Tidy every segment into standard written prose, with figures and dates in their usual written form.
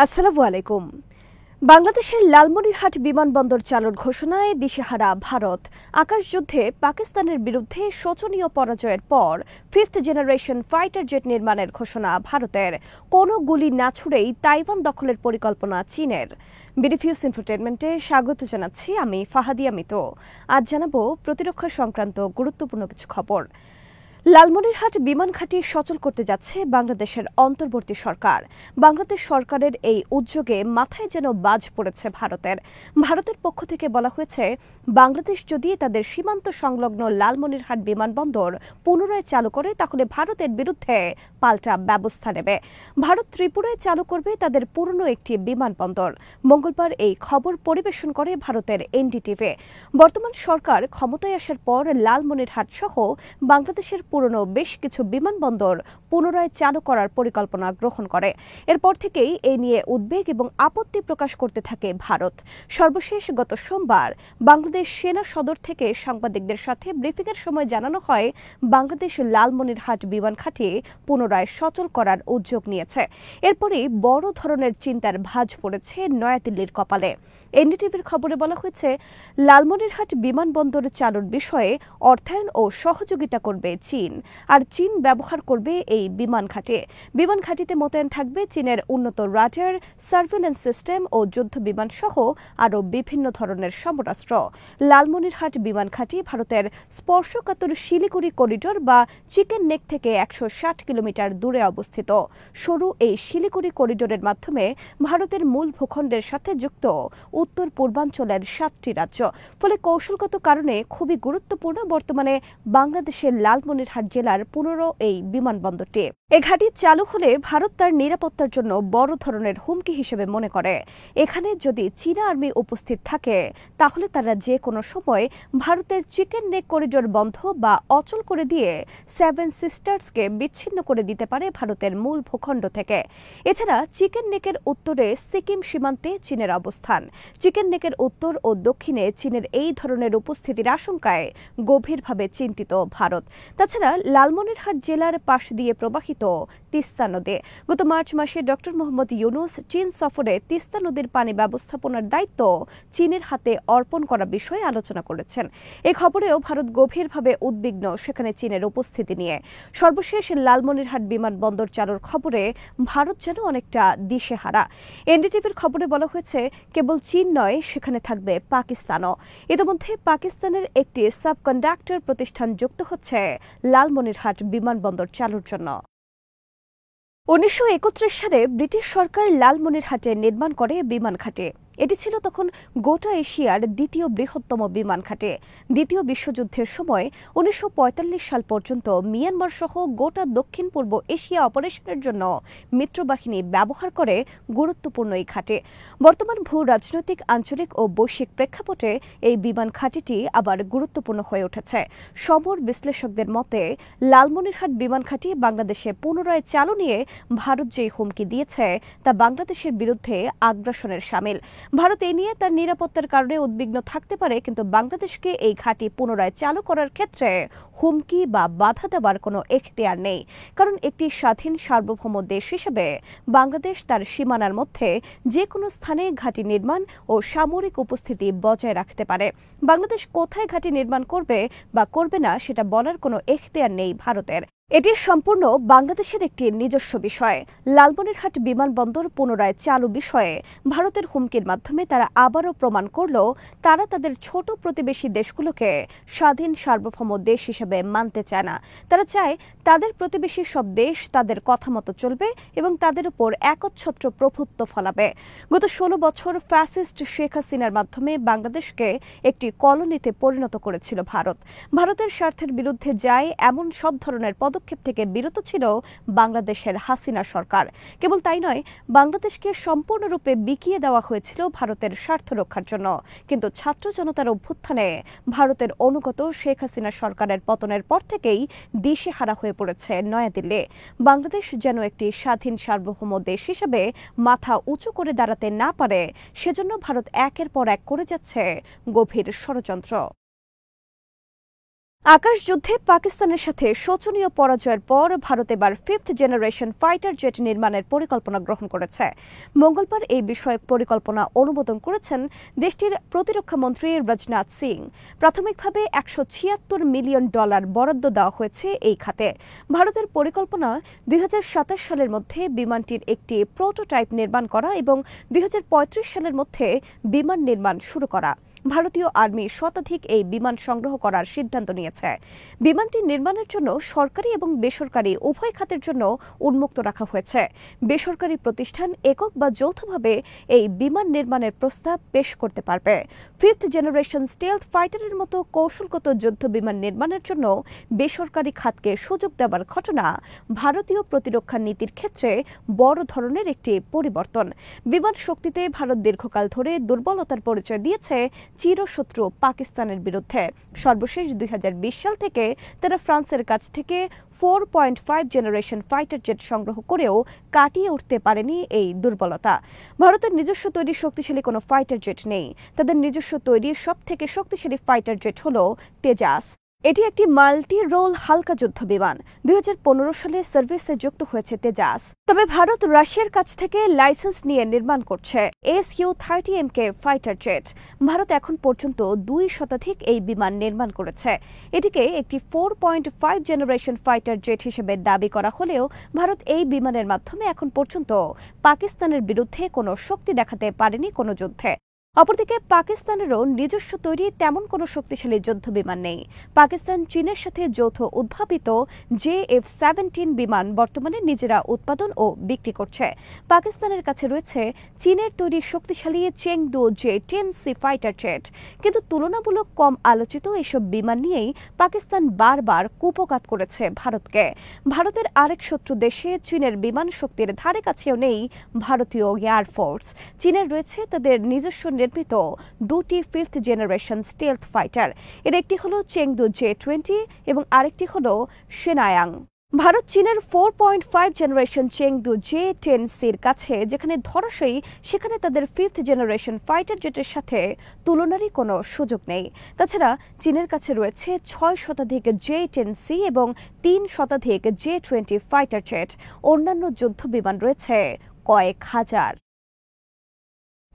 আসসালামু আলাইকুম। বাংলাদেশের লালমনিরহাট বিমানবন্দর চালুর ঘোষণায় দিশেহারা ভারত। আকাশযুদ্ধে পাকিস্তানের বিরুদ্ধে শোচনীয় পরাজয়ের পর ফিফথ জেনারেশন ফাইটার জেট নির্মাণের ঘোষণা ভারতের। কোনো গুলি না ছুড়েই তাইওয়ান দখলের পরিকল্পনা চীনের। বিডিফিউজ ইনফোটেনমেন্টে স্বাগত জানাচ্ছি আমি ফাহাদিয়া মিতো। আজ জানাবো প্রতিরক্ষা সংক্রান্ত গুরুত্বপূর্ণ কিছু খবর। লালমনিরহাট বিমান ঘাঁটি সচল করতে যাচ্ছে বাংলাদেশের অন্তর্বর্তী সরকার। বাংলাদেশ সরকারের এই উদ্যোগে মাথায় যেন বাজ পড়েছে ভারতের পক্ষ থেকে বলা হয়েছে, বাংলাদেশ যদি তাদের সীমান্ত সংলগ্ন লালমনিরহাট বিমানবন্দর পুনরায় চালু করে তাহলে ভারতের বিরুদ্ধে পাল্টা ব্যবস্থা নেবে। ভারত ত্রিপুরায় চালু করবে তাদের পুরনো একটি বিমানবন্দর। মঙ্গলবার এই খবর পরিবেশন করে ভারতের এনডিটিভি। বর্তমান সরকার ক্ষমতায় আসার পর লালমনিরহাট সহ বাংলাদেশের পুরনো বেশ কিছু বিমানবন্দর পুনরায় চালু করার পরিকল্পনা গ্রহণ করে। এরপর থেকেই এ নিয়ে উদ্বেগ এবং আপত্তি প্রকাশ করতে থাকে ভারত। সর্বশেষ গত সোমবার বাংলাদেশ সেনা সদর থেকে সাংবাদিকদের সাথে ব্রিফিংয়ের সময় জানানো হয়, বাংলাদেশ লালমনিরহাট বিমান ঘাঁটি পুনরায় সচল করার উদ্যোগ নিয়েছে। এরপরই বড় ধরনের চিন্তার ভাঁজ পড়েছে নয়াদিল্লির কপালে। এনডিটিভির খবরে বলা হয়েছে, লালমনিরহাট বিমানবন্দর চালুর বিষয়ে অর্থায়ন ও সহযোগিতা করবে চীন, আর চীন ব্যবহার করবে এই বিমান ঘাঁটিতে মোতায়েন থাকবে চীনের উন্নত রাডার, সার্ভেলেন্স সিস্টেম ও যুদ্ধ বিমান সহ আরও বিভিন্ন ধরনের সমরাস্ত্র। লালমনিরহাট বিমান ঘাঁটি ভারতের স্পর্শকাতর শিলিগুড়ি করিডোর বা চিকেন নেক থেকে ১৬০ কিলোমিটার দূরে অবস্থিত। সরু এই শিলিগুড়ি করিডোরের মাধ্যমে ভারতের মূল ভূখণ্ডের সাথে যুক্ত উত্তর পূর্বাঞ্চলের ৭টি রাজ্য। ফলে কৌশলগত কারণে খুবই গুরুত্বপূর্ণ বর্তমানে বাংলাদেশের লালমনিরহাট জেলার পুনর এই বিমানবন্দরটি। এ ঘাঁটি চালু হলে ভারত তার নিরাপত্তার জন্য বড় ধরনের হুমকি হিসেবে মনে করে। এখানে যদি চীনা আর্মি উপস্থিত থাকে তাহলে তারা যে কোনো সময় ভারতের চিকেন নেক করিডোর বন্ধ বা অচল করে দিয়ে সেভেন সিস্টার্সকে বিচ্ছিন্ন করে দিতে পারে ভারতের মূল ভূখণ্ড থেকে। এছাড়া চিকেন নেকের উত্তরে সিকিম সীমান্তে চীনের অবস্থান। চিকেন নেকের উত্তর ও দক্ষিণে চীনের এই ধরনের উপস্থিতির আশঙ্কায় গভীরভাবে চিন্তিত ভারত। তাছাড়া লালমনিরহাট জেলার পাশ দিয়ে প্রবাহিত তিস্তা নদী। গত মার্চ মাসে ডক্টর মোহাম্মদ ইউনূস চীন সফরে তিস্তা নদীর পানি ব্যবস্থাপনার দায়িত্ব চীনের হাতে অর্পণ করা বিষয়ে আলোচনা করেছেন। এই খবরেও ভারত গভীরভাবে উদ্বিগ্ন সেখানে চীনের উপস্থিতি নিয়ে। সর্বশেষ লালমনিরহাট বিমানবন্দর চালুর খবরে ভারত যেন অনেকটা দিশেহারা। এনডিটিভির খবরে বলা হয়েছে, কেবল চীন নয়, সেখানে থাকবে পাকিস্তানও। ইতিমধ্যে পাকিস্তানের একটি সাবকন্ডাক্টর প্রতিষ্ঠান যুক্ত হচ্ছে লালমনিরহাট বিমানবন্দর চালুর জন্য। ১৯৩১ সালে ব্রিটিশ সরকার লালমনিরহাটে নির্মাণ করে বিমান ঘাঁটি। এটি ছিল তখন গোটা এশিয়ার দ্বিতীয় বৃহত্তম বিমান ঘাঁটি। দ্বিতীয় বিশ্বযুদ্ধের সময় ১৯৪৫ সাল পর্যন্ত মিয়ানমার সহ গোটা দক্ষিণ পূর্ব এশিয়া অপারেশনের জন্য মিত্রবাহিনী ব্যবহার করে গুরুত্বপূর্ণ এই ঘাঁটি। বর্তমান ভূ রাজনৈতিক, আঞ্চলিক ও বৈশ্বিক প্রেক্ষাপটে এই বিমান ঘাঁটিটি আবার গুরুত্বপূর্ণ হয়ে উঠেছে। সমর বিশ্লেষকদের মতে, লালমনিরহাট বিমান ঘাঁটি বাংলাদেশে পুনরায় চালু নিয়ে ভারত যেই হুমকি দিয়েছে তা বাংলাদেশের বিরুদ্ধে আগ্রাসনের শামিল। ভারত এ নিয়ে তার নিরাপত্তার কারণে উদ্বিগ্ন থাকতে পারে, কিন্তু বাংলাদেশকে এই ঘাঁটি পুনরায় চালু করার ক্ষেত্রে হুমকি বা বাধা দেওয়ার কোনো এখতিয়ার নেই। কারণ একটি স্বাধীন সার্বভৌম দেশ হিসেবে বাংলাদেশ তার সীমানার মধ্যে যে কোনো স্থানে ঘাঁটি নির্মাণ ও সামরিক উপস্থিতি বজায় রাখতে পারে। বাংলাদেশ কোথায় ঘাঁটি নির্মাণ করবে বা করবে না সেটা বলার কোনো এখতিয়ার নেই ভারতের। এটি সম্পূর্ণ বাংলাদেশের একটি নিজস্ব বিষয়। লালমনিরহাট বিমানবন্দর পুনরায় চালু বিষয়ে ভারতের হুমকির মাধ্যমে তারা আবারও প্রমাণ করল তারা তাদের ছোট প্রতিবেশী দেশগুলোকে স্বাধীন সার্বভৌম দেশ হিসেবে মানতে চায় না। তারা চায় তাদের প্রতিবেশী সব দেশ তাদের কথা মতো চলবে এবং তাদের উপর একচ্ছত্র প্রভুত্ব ফলাবে। গত ১৬ বছর ফ্যাসিস্ট শেখ হাসিনার মাধ্যমে বাংলাদেশকে একটি কলোনিতে পরিণত করেছিল ভারত। ভারতের স্বার্থের বিরুদ্ধে যায় এমন সব ধরনের পদক্ষেপ থেকে বিরত ছিল বাংলাদেশের হাসিনা সরকার। কেবল তাই নয়, বাংলাদেশকে সম্পূর্ণরূপে বিকিয়ে দেওয়া হয়েছিল ভারতের স্বার্থ রক্ষার জন্য। কিন্তু ছাত্র জনতার অভ্যুত্থানে ভারতের অনুগত শেখ হাসিনা সরকারের পতনের পর থেকেই দিশেহারা হয়ে পড়েছে নয়াদিল্লি। বাংলাদেশ যেন একটি স্বাধীন সার্বভৌম দেশ হিসেবে মাথা উঁচু করে দাঁড়াতে না পারে, সেজন্য ভারত একের পর এক করে যাচ্ছে গভীর ষড়যন্ত্র। আকাশযুদ্ধে পাকিস্তানের সাথে শোচনীয় পরাজয়ের পর ভারত এবার 5th জেনারেশন ফাইটার জেট নির্মাণের পরিকল্পনা গ্রহণ করেছে। মঙ্গলবার এই বিষয়ক পরিকল্পনা অনুমোদন করেছেন দেশটির প্রতিরক্ষা মন্ত্রী রাজনাথ সিং। প্রাথমিকভাবে $176 মিলিয়ন বরাদ্দ দেওয়া হয়েছে এই খাতে। ভারতের পরিকল্পনা 2027 সালের মধ্যে বিমানটির একটি প্রোটোটাইপ নির্মাণ করা এবং 2035 সালের মধ্যে বিমান নির্মাণ শুরু করা। ভারতীয় আর্মি শতাধিক এই বিমান সংগ্রহ করার সিদ্ধান্ত নিয়েছে। বিমানটি নির্মাণের জন্য সরকারি এবং বেসরকারি উভয় খাতের জন্য উন্মুক্ত রাখা হয়েছে। বেসরকারি প্রতিষ্ঠান একক বা যৌথভাবে এই বিমান নির্মাণের প্রস্তাব পেশ করতে পারবে। 5th জেনারেশন স্টেলথ ফাইটারের মতো কৌশলগত যুদ্ধ বিমান নির্মাণের জন্য বেসরকারি খাতকে সুযোগ দেওয়ার ঘটনা ভারতীয় প্রতিরক্ষা নীতির ক্ষেত্রে বড় ধরনের একটি পরিবর্তন। বিমান শক্তিতে ভারত দীর্ঘকাল ধরে দুর্বলতার পরিচয় দিয়েছে চিরশত্রু পাকিস্তানের বিরুদ্ধে। সর্বশেষ 2020 সাল থেকে তারা ফ্রান্সের কাছ থেকে 4.5 জেনারেশন ফাইটার জেট সংগ্রহ করেও কাটিয়ে উঠতে পারেনি এই দুর্বলতা। ভারতের নিজস্ব তৈরি শক্তিশালী কোনো ফাইটার জেট নেই। তাদের নিজস্ব তৈরি সবথেকে শক্তিশালী ফাইটার জেট হল তেজাস। এটি একটি মাল্টি রোল হালকা যুদ্ধ বিমান। 2015 সালে সার্ভিসে যুক্ত হয়েছে তেজাস। তবে ভারত রাশিয়ার কাছ থেকে লাইসেন্স নিয়ে নির্মাণ করছে Su-30MK ফাইটার জেট। ভারত এখন পর্যন্ত 2 শতাধিক এই বিমান নির্মাণ করেছে। এটিকে একটি 4.5 জেনারেশন ফাইটার জেট হিসেবে দাবি করা হলেও ভারত এই বিমানের মাধ্যমে এখন পর্যন্ত পাকিস্তানের বিরুদ্ধে কোনো শক্তি দেখাতে পারেনি কোনো যুদ্ধে। অপরদিকে পাকিস্তানেরও নিজস্ব তৈরি তেমন কোনো শক্তিশালী যুদ্ধ বিমান নেই। পাকিস্তান চীনের সাথে যৌথ উদ্ভাবিত JF-17 বিমান বর্তমানে নিজেরা উৎপাদন ও বিক্রি করছে। পাকিস্তানের কাছে রয়েছে চীনের তৈরি শক্তিশালী চেংদু J-10C ফাইটার জেট। কিন্তু তুলনামূলক কম আলোচিত এসব বিমান নিয়েই পাকিস্তান বারবার কুপকাত করেছে ভারতকে। ভারতের আরেক শত্রু দেশে চীনের বিমান শক্তির ধারে কাছেও নেই ভারতীয় এয়ারফোর্স। চীনের রয়েছে তাদের নিজস্ব নির্মিত 2টি 5th জেনারেশন স্টেলথ ফাইটার। এর একটি হল চেংদু J-20 এবং আরেকটি হল সেনায়াং। ভারত চীনের 4.5 জেনারেশন চেংদু J-10Cর কাছে যেখানে ধরাশয়ী, সেখানে তাদের 5th জেনারেশন ফাইটার জেটের সাথে তুলনারই কোনো সুযোগ নেই। তাছাড়া চীনের কাছে রয়েছে 6 শতাধিক J-10C এবং 3 শতাধিক J-20 ফাইটার জেট। অন্যান্য যুদ্ধ বিমান রয়েছে কয়েক হাজার।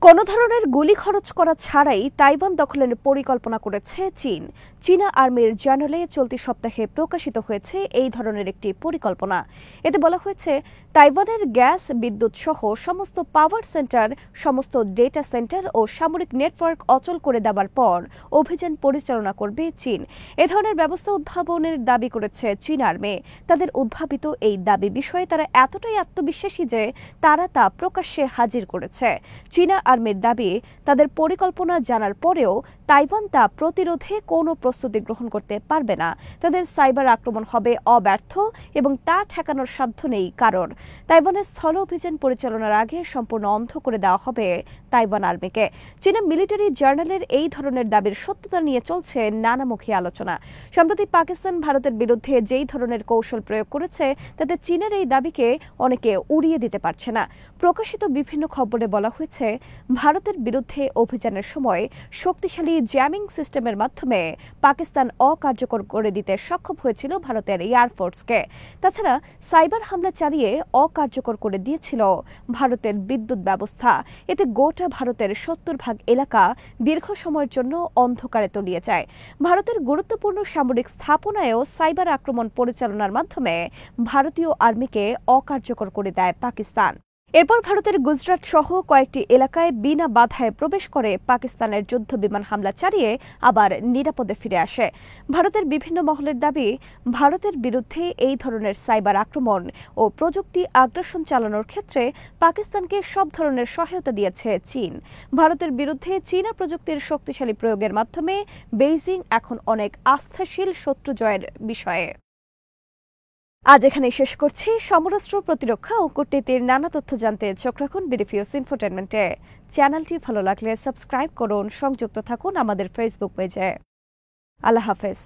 কোনো ধরনের গুলি খরচ করা ছাড়াই তাইওয়ান দখলের পরিকল্পনা করেছে চীন। চীনা আর্মির জার্নালে চলতি সপ্তাহে প্রকাশিত হয়েছে এই ধরনের একটি পরিকল্পনা। এতে বলা হয়েছে, তাইওয়ানের গ্যাস, বিদ্যুৎ সহ সমস্ত পাওয়ার সেন্টার, সমস্ত ডেটা সেন্টার ও সামরিক নেটওয়ার্ক অচল করে দেওয়ার পর অভিযান পরিচালনা করবে চীন। এ ধরনের ব্যবস্থা উদ্ভাবনের দাবি করেছে চীন আর্মি। তাদের উদ্ভাবিত এই দাবি বিষয়ে তারা এতটাই আত্মবিশ্বাসী যে তারা তা প্রকাশ্যে হাজির করেছে। চীনা আর্মির দাবি, তাদের পরিকল্পনা জানার পরেও তাইওয়ান তা প্রতিরোধে কোনো প্রস্তুতি গ্রহণ করতে পারবে না। তাদের সাইবার আক্রমণ হবে অব্যর্থ এবং তা ঠেকানোর সাধ্য নেই কারণ। তাইওয়ানের স্থল অভিযান পরিচালনার আগে সম্পূর্ণ অন্ধ করে দেওয়া হবে তাইওয়ান আর্মিকে। চীনা মিলিটারি জার্নালের এই ধরনের দাবির সত্যতা নিয়ে চলছে নানামুখী আলোচনা। সম্প্রতি পাকিস্তান ভারতের বিরুদ্ধে যেই ধরনের কৌশল প্রয়োগ করেছে তাতে চীনের এই দাবিকে অনেকে উড়িয়ে দিতে পারছে না। প্রকাশিত বিভিন্ন খবরে বলা হয়েছে, ভারতের বিরুদ্ধে অভিযানের সময় শক্তিশালী জ্যামিং সিস্টেমের মাধ্যমে পাকিস্তান অকার্যকর করে দিতে সক্ষম হয়েছিল ভারতের এয়ারফোর্সকে। তাছাড়া সাইবার হামলা চালিয়ে অকার্যকর করে দিয়েছিল ভারতের বিদ্যুৎ ব্যবস্থা। এতে গোটা ভারতের 70% এলাকা দীর্ঘ সময়ের জন্য অন্ধকারে তলিয়ে যায়। ভারতের গুরুত্বপূর্ণ সামরিক স্থাপনায়ও সাইবার আক্রমণ পরিচালনার মাধ্যমে ভারতীয় আর্মিকে অকার্যকর করে দেয় পাকিস্তান। এরপর ভারতের গুজরাট সহ কয়েকটি এলাকায় বিনা বাধায় প্রবেশ করে পাকিস্তানের যুদ্ধ বিমান হামলা চালিয়ে আবার নিরাপদে ফিরে আসে। ভারতের বিভিন্ন মহলের দাবি, ভারতের বিরুদ্ধে এই ধরনের সাইবার আক্রমণ ও প্রযুক্তি আগ্রাসন চালানোর ক্ষেত্রে পাকিস্তানকে সব ধরনের সহায়তা দিয়েছে চীন। ভারতের বিরুদ্ধে চীনা প্রযুক্তির শক্তিশালী প্রয়োগের মাধ্যমে বেইজিং এখন অনেক আস্থাশীল শত্রু জয়ের বিষয়ে। আজ এখানে শেষ করছি। সমরাষ্ট্র, প্রতিরক্ষা ও কূটনীতির নানা তথ্য জানতে চোখ রাখুন বিডিফিউজ ইনফোটেনমেন্টে। চ্যানেলটি ভালো লাগলে সাবস্ক্রাইব করুন, সংযুক্ত থাকুন আমাদের ফেসবুক পেজে। আল্লাহ হাফেজ।